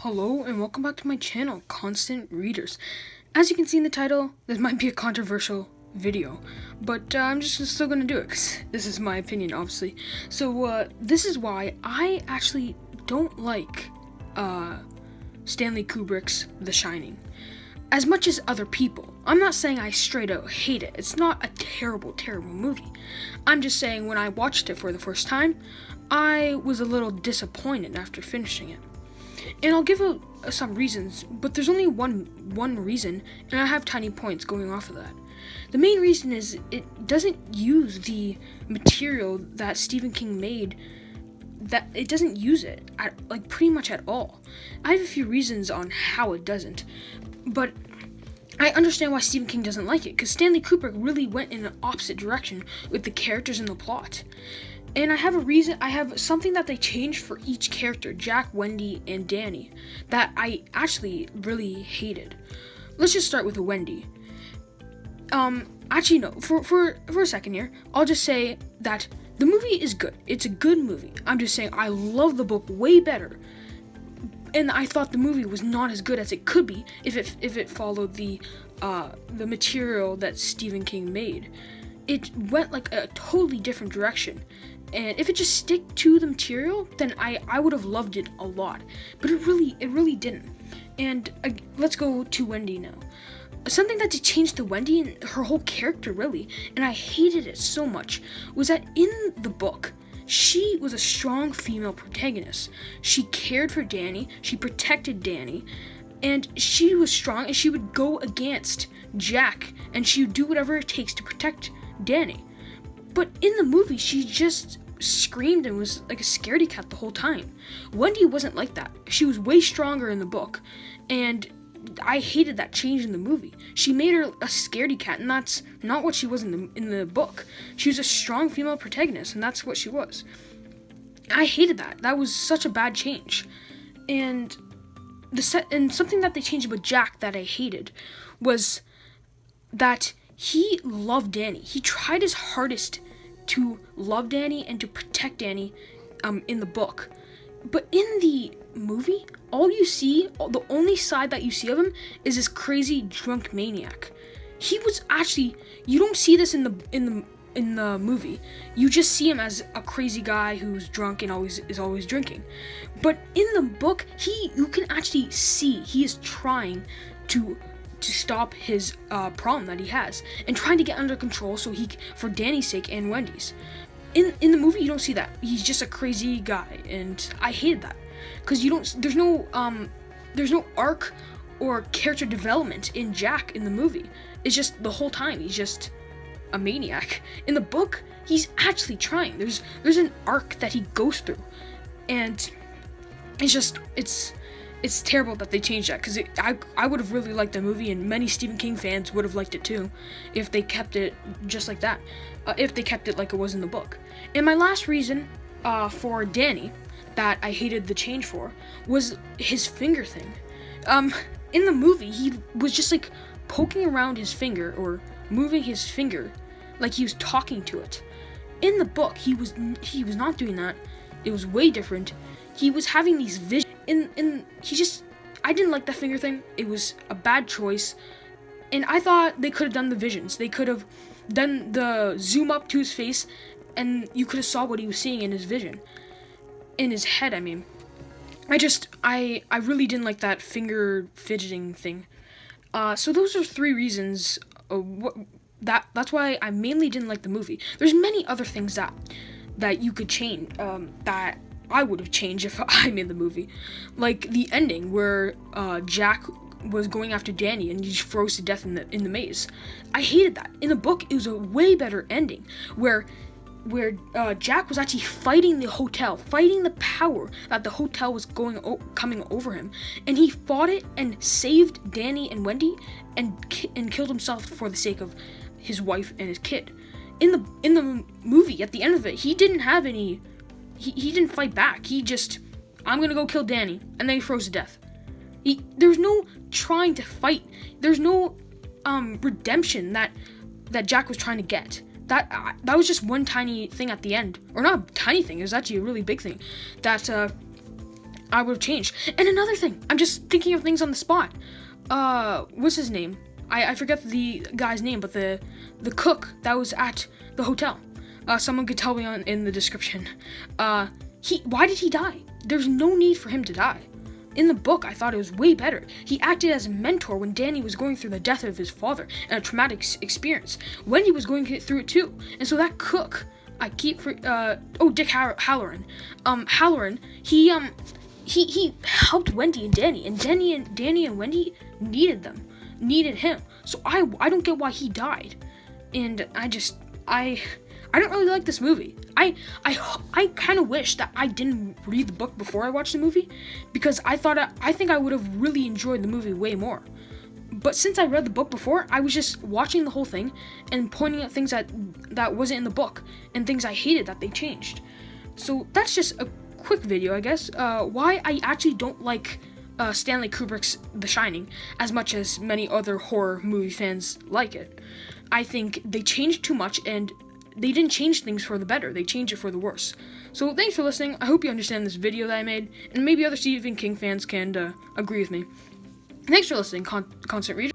Hello and welcome back to my channel, Constant Readers. As you can see in the title, this might be a controversial video, but I'm just still gonna do it because this is my opinion, obviously. So this is why I actually don't like Stanley Kubrick's The Shining as much as other people. I'm not saying I straight out hate it. It's not a terrible movie. I'm just saying when I watched it for the first time, I was a little disappointed after finishing it. And I'll give some reasons, but there's only one reason, and I have tiny points going off of that. The main reason is it doesn't use the material that Stephen King made. That it doesn't use it pretty much at all. I have a few reasons on how it doesn't, but I understand why Stephen King doesn't like it, because Stanley Kubrick really went in an opposite direction with the characters and the plot. And I have something that they changed for each character, Jack, Wendy, and Danny, that I actually really hated. Let's just start with Wendy. Actually no, for a second here, I'll just say that the movie is good. It's a good movie. I'm just saying I love the book way better. And I thought the movie was not as good as it could be if it followed the material that Stephen King made. It went like a totally different direction. And if it just stick to the material, then I would have loved it a lot. But it really didn't. And let's go to Wendy now. Something that changed to Wendy and her whole character really, and I hated it so much, was that in the book, she was a strong female protagonist. She cared for Danny, she protected Danny, and she was strong, and she would go against Jack, and she would do whatever it takes to protect Danny. But in the movie, she just screamed and was like a scaredy cat the whole time. Wendy wasn't like that. She was way stronger in the book, and I hated that change in the movie. She made her a scaredy cat, and that's not what she was in the book. She was a strong female protagonist, and that's what she was. I hated that. That was such a bad change. And something that they changed about Jack that I hated was that he loved Danny. He tried his hardest to love Danny and to protect Danny in the book. But in the movie, the only side that you see of him is this crazy drunk maniac. He was actually, you don't see this in the movie. You just see him as a crazy guy who's drunk and is always drinking. But in the book, you can actually see he is trying to stop his problem that he has and trying to get under control for Danny's sake and Wendy's. In the movie, you don't see that. He's just a crazy guy, and I hated that because there's no arc or character development in Jack in the movie. It's just the whole time he's just a maniac. In the book, he's actually trying. There's an arc that he goes through, and it's terrible that they changed that, because I would have really liked the movie, and many Stephen King fans would have liked it too if they kept it just like that, if they kept it like it was in the book. And my last reason for Danny that I hated the change for was his finger thing. In the movie, he was just like poking around his finger or moving his finger like he was talking to it. In the book, he was not doing that. It was way different. He was having these visions. I didn't like the finger thing. It was a bad choice, and I thought they could have done the visions. They could have done the zoom up to his face, and you could have saw what he was seeing in his vision, in his head. I mean, I really didn't like that finger fidgeting thing. So those are three reasons. That's why I mainly didn't like the movie. There's many other things that you could change. That I would have changed if I made the movie. Like the ending where Jack was going after Danny and he just froze to death in the maze. I hated that. In the book, it was a way better ending where Jack was actually fighting the hotel, fighting the power that the hotel was coming over him, and he fought it and saved Danny and Wendy and killed himself for the sake of his wife and his kid. In the movie, at the end of it, he didn't have any. He didn't fight back. He just, I'm gonna go kill Danny, and then he froze to death. There's no trying to fight. There's no redemption that Jack was trying to get. That was just one tiny thing at the end, or not a tiny thing. It was actually a really big thing that I would have changed. And another thing, I'm just thinking of things on the spot. What's his name? I forget the guy's name, but the cook that was at the hotel. Someone could tell me in the description. Why did he die? There's no need for him to die. In the book, I thought it was way better. He acted as a mentor when Danny was going through the death of his father and a traumatic experience. Wendy was going through it too. And so that cook, Dick Halloran. Halloran, he helped Wendy and Danny, and Danny and Wendy needed him. So I don't get why he died. And I don't really like this movie. I kind of wish that I didn't read the book before I watched the movie, because I think I would have really enjoyed the movie way more. But since I read the book before, I was just watching the whole thing and pointing out things that wasn't in the book and things I hated that they changed. So that's just a quick video, I guess. Why I actually don't like Stanley Kubrick's The Shining as much as many other horror movie fans like it. I think they changed too much, and they didn't change things for the better. They changed it for the worse. So thanks for listening. I hope you understand this video that I made, and maybe other Stephen King fans can agree with me. Thanks for listening, Constant Reader.